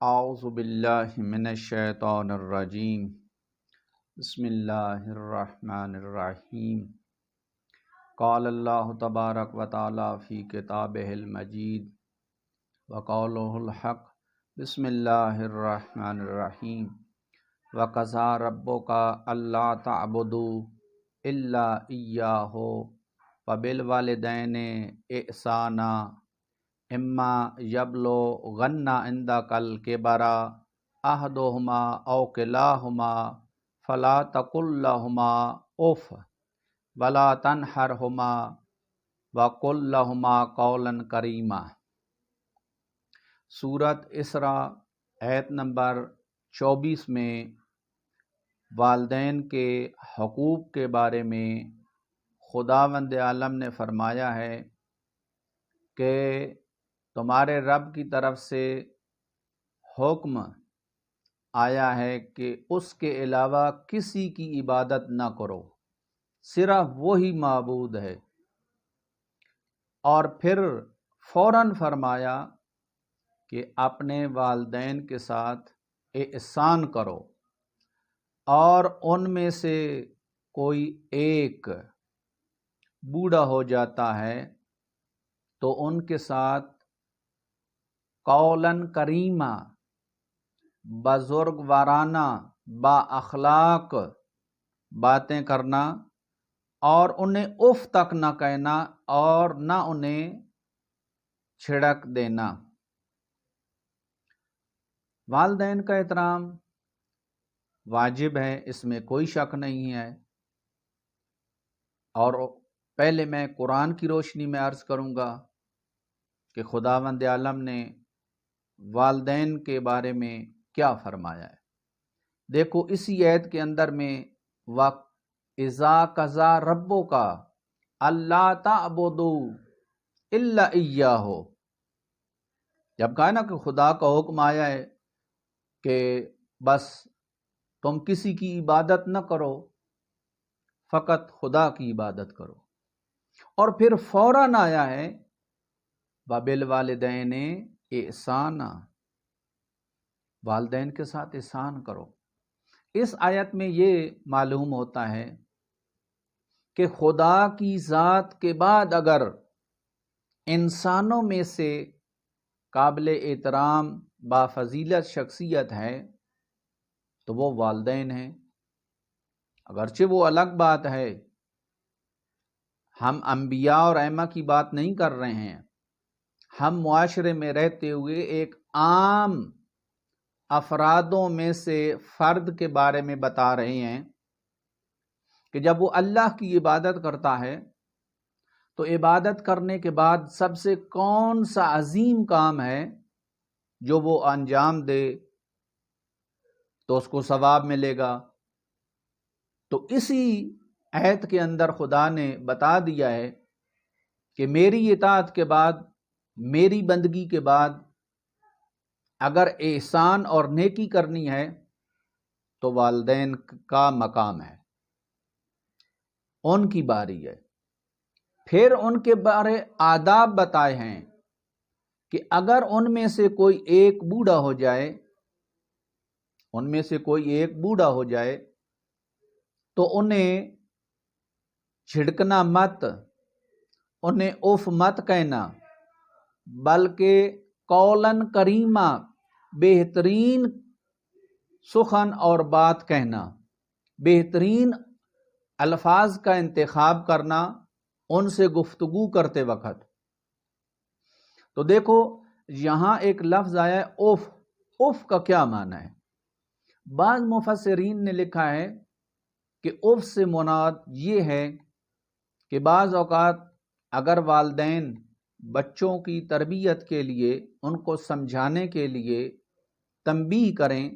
اعوذ باللہ من الشیطان الرجیم بسم اللہ الرحمن الرحیم قال اللہ تبارک و تعالی فی کتابہ المجید وقولہ الحق بسم اللہ الرحمن الرحیم وقضى ربک الا تعبدوا الا ایاہ وبالوالدین احسانا اما یبلغن عندک الکبر احدہما او کلاہما فلا تقل لہما اف ولا تنہرہما وقل لہما قولا کریما۔ سورۃ اسراء آیت نمبر 24 میں والدین کے حقوق کے بارے میں خداوند عالم نے فرمایا ہے کہ تمہارے رب کی طرف سے حکم آیا ہے کہ اس کے علاوہ کسی کی عبادت نہ کرو، صرف وہی معبود ہے، اور پھر فوراً فرمایا کہ اپنے والدین کے ساتھ احسان کرو، اور ان میں سے کوئی ایک بوڑھا ہو جاتا ہے تو ان کے ساتھ قولاً کریمہ، بزرگ وارانہ، با اخلاق باتیں کرنا، اور انہیں اف تک نہ کہنا اور نہ انہیں چھڑک دینا۔ والدین کا احترام واجب ہے، اس میں کوئی شک نہیں ہے، اور پہلے میں قرآن کی روشنی میں عرض کروں گا کہ خداوند عالم نے والدین کے بارے میں کیا فرمایا ہے۔ دیکھو اسی آیت کے اندر میں وَإِذَا قَضَىٰ رَبُّكَ أَلَّا تَعْبُدُوا إِلَّا إِيَّاهُ، جب کہا نا کہ خدا کا حکم آیا ہے کہ بس تم کسی کی عبادت نہ کرو، فقط خدا کی عبادت کرو، اور پھر فوراً آیا ہے وَبِالْوَالِدَيْنِ احسانا، والدین کے ساتھ احسان کرو۔ اس آیت میں یہ معلوم ہوتا ہے کہ خدا کی ذات کے بعد اگر انسانوں میں سے قابل احترام بافضیلت شخصیت ہے تو وہ والدین ہیں۔ اگرچہ وہ الگ بات ہے، ہم انبیاء اور ائمہ کی بات نہیں کر رہے ہیں، ہم معاشرے میں رہتے ہوئے ایک عام افرادوں میں سے فرد کے بارے میں بتا رہے ہیں کہ جب وہ اللہ کی عبادت کرتا ہے تو عبادت کرنے کے بعد سب سے کون سا عظیم کام ہے جو وہ انجام دے تو اس کو ثواب ملے گا۔ تو اسی آیت کے اندر خدا نے بتا دیا ہے کہ میری اطاعت کے بعد، میری بندگی کے بعد اگر احسان اور نیکی کرنی ہے تو والدین کا مقام ہے، ان کی باری ہے۔ پھر ان کے بارے آداب بتائے ہیں کہ اگر ان میں سے کوئی ایک بوڑھا ہو جائے، ان میں سے کوئی ایک بوڑھا ہو جائے تو انہیں جھڑکنا مت، انہیں اف مت کہنا، بلکہ قولاً کریمہ، بہترین سخن اور بات کہنا، بہترین الفاظ کا انتخاب کرنا ان سے گفتگو کرتے وقت۔ تو دیکھو یہاں ایک لفظ آیا ہے اف، اف کا کیا معنی ہے؟ بعض مفسرین نے لکھا ہے کہ اف سے مراد یہ ہے کہ بعض اوقات اگر والدین بچوں کی تربیت کے لیے، ان کو سمجھانے کے لیے تنبیہ کریں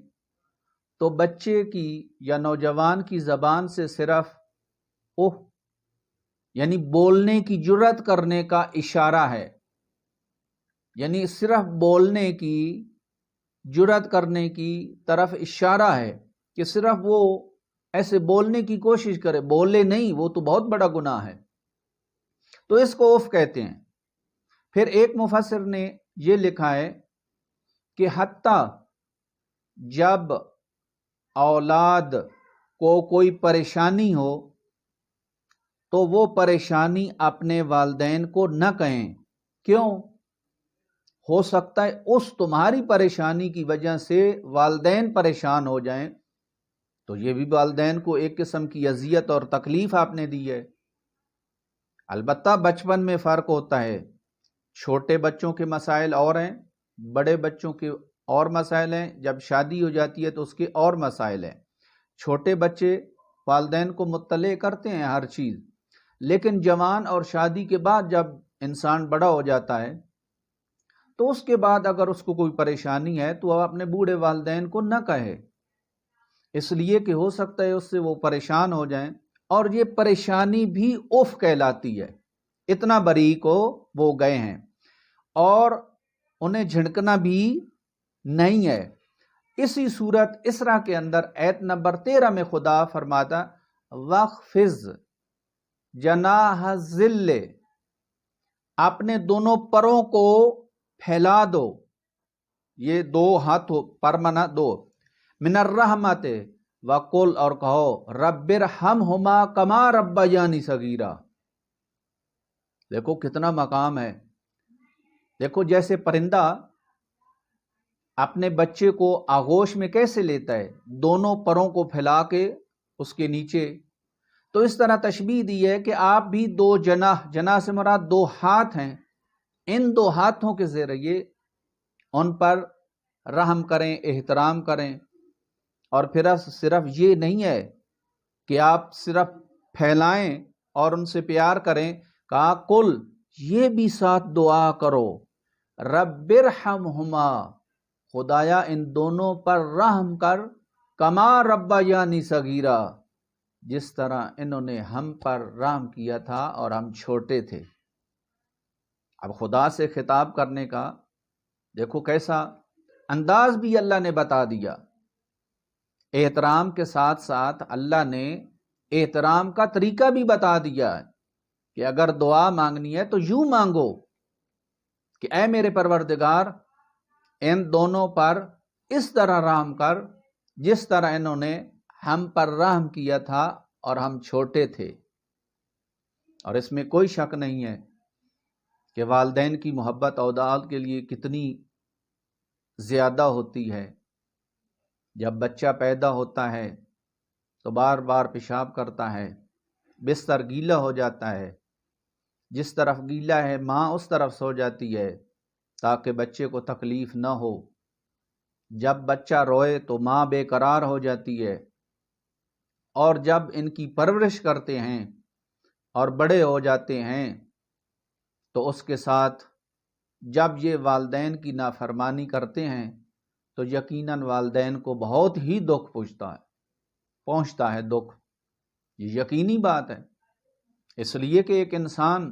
تو بچے کی یا نوجوان کی زبان سے صرف اوہ یعنی بولنے کی جرأت کرنے کا اشارہ ہے، یعنی صرف بولنے کی جرأت کرنے کی طرف اشارہ ہے کہ صرف وہ ایسے بولنے کی کوشش کرے، بولے نہیں، وہ تو بہت بڑا گناہ ہے، تو اس کو اوف کہتے ہیں۔ پھر ایک مفسر نے یہ لکھا ہے کہ حتیٰ جب اولاد کو کوئی پریشانی ہو تو وہ پریشانی اپنے والدین کو نہ کہیں. کیوں؟ ہو سکتا ہے اس تمہاری پریشانی کی وجہ سے والدین پریشان ہو جائیں، تو یہ بھی والدین کو ایک قسم کی اذیت اور تکلیف آپ نے دی ہے. البتہ بچپن میں فرق ہوتا ہے، چھوٹے بچوں کے مسائل اور ہیں، بڑے بچوں کے اور مسائل ہیں. جب شادی ہو جاتی ہے تو اس کے اور مسائل ہیں. چھوٹے بچے والدین کو مطلع کرتے ہیں ہر چیز، لیکن جوان اور شادی کے بعد جب انسان بڑا ہو جاتا ہے تو اس کے بعد اگر اس کو کوئی پریشانی ہے تو وہ اپنے بوڑھے والدین کو نہ کہے، اس لیے کہ ہو سکتا ہے اس سے وہ پریشان ہو جائیں. اور یہ پریشانی بھی اف کہلاتی ہے، اتنا بریک کو وہ گئے ہیں اور انہیں جھڑکنا بھی نہیں ہے. اسی صورت اسراء کے اندر ایت نمبر 13 میں خدا فرماتا وَخْفِضْ جناح الذل، اپنے دونوں پروں کو پھیلا دو، یہ دو ہاتھ پر منا دو، من الرحمت وقل، اور کہو رب ارحمہما کما ربیانی صغیرا. دیکھو کتنا مقام ہے. دیکھو جیسے پرندہ اپنے بچے کو آغوش میں کیسے لیتا ہے، دونوں پروں کو پھیلا کے اس کے نیچے، تو اس طرح تشبیہ دی ہے کہ آپ بھی دو جناح سے مراد دو ہاتھ ہیں، ان دو ہاتھوں کے ذریعے ان پر رحم کریں، احترام کریں. اور پھر صرف یہ نہیں ہے کہ آپ صرف پھیلائیں اور ان سے پیار کریں، کہا کل، یہ بھی ساتھ دعا کرو رب ارحمہما، خدایا ان دونوں پر رحم کر، کما ربیانی صغیرا، جس طرح انہوں نے ہم پر رحم کیا تھا اور ہم چھوٹے تھے. اب خدا سے خطاب کرنے کا دیکھو کیسا انداز بھی اللہ نے بتا دیا. احترام کے ساتھ ساتھ اللہ نے احترام کا طریقہ بھی بتا دیا کہ اگر دعا مانگنی ہے تو یوں مانگو کہ اے میرے پروردگار ان دونوں پر اس طرح رحم کر جس طرح انہوں نے ہم پر رحم کیا تھا اور ہم چھوٹے تھے. اور اس میں کوئی شک نہیں ہے کہ والدین کی محبت اولاد کے لیے کتنی زیادہ ہوتی ہے. جب بچہ پیدا ہوتا ہے تو بار بار پیشاب کرتا ہے، بستر گیلا ہو جاتا ہے، جس طرف گیلا ہے ماں اس طرف سو جاتی ہے تاکہ بچے کو تکلیف نہ ہو. جب بچہ روئے تو ماں بے قرار ہو جاتی ہے. اور جب ان کی پرورش کرتے ہیں اور بڑے ہو جاتے ہیں تو اس کے ساتھ جب یہ والدین کی نافرمانی کرتے ہیں تو یقیناً والدین کو بہت ہی دکھ پہنچتا ہے دکھ. یہ یقینی بات ہے، اس لیے کہ ایک انسان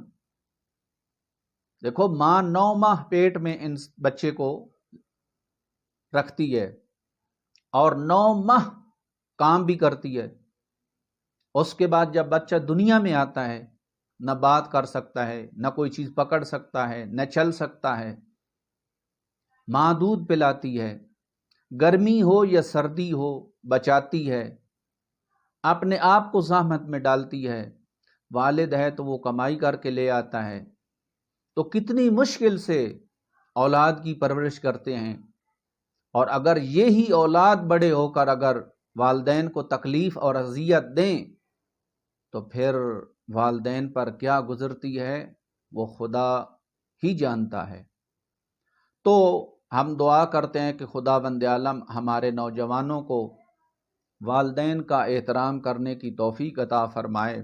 دیکھو ماں 9 ماہ پیٹ میں ان بچے کو رکھتی ہے اور 9 ماہ کام بھی کرتی ہے. اس کے بعد جب بچہ دنیا میں آتا ہے نہ بات کر سکتا ہے، نہ کوئی چیز پکڑ سکتا ہے، نہ چل سکتا ہے. ماں دودھ پلاتی ہے، گرمی ہو یا سردی ہو بچاتی ہے، اپنے آپ کو زحمت میں ڈالتی ہے. والد ہے تو وہ کمائی کر کے لے آتا ہے. تو کتنی مشکل سے اولاد کی پرورش کرتے ہیں. اور اگر یہی اولاد بڑے ہو کر اگر والدین کو تکلیف اور اذیت دیں تو پھر والدین پر کیا گزرتی ہے وہ خدا ہی جانتا ہے. تو ہم دعا کرتے ہیں کہ خدا بند عالم ہمارے نوجوانوں کو والدین کا احترام کرنے کی توفیق عطا فرمائے.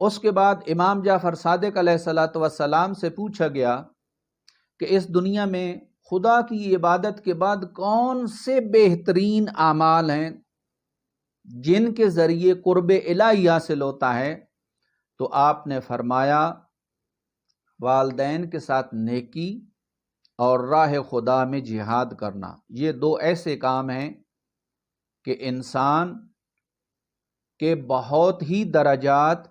اس کے بعد امام جعفر صادق علیہ الصلوۃ والسلام سے پوچھا گیا کہ اس دنیا میں خدا کی عبادت کے بعد کون سے بہترین اعمال ہیں جن کے ذریعے قرب الہی حاصل ہوتا ہے؟ تو آپ نے فرمایا والدین کے ساتھ نیکی اور راہ خدا میں جہاد کرنا. یہ 2 ایسے کام ہیں کہ انسان کے بہت ہی درجات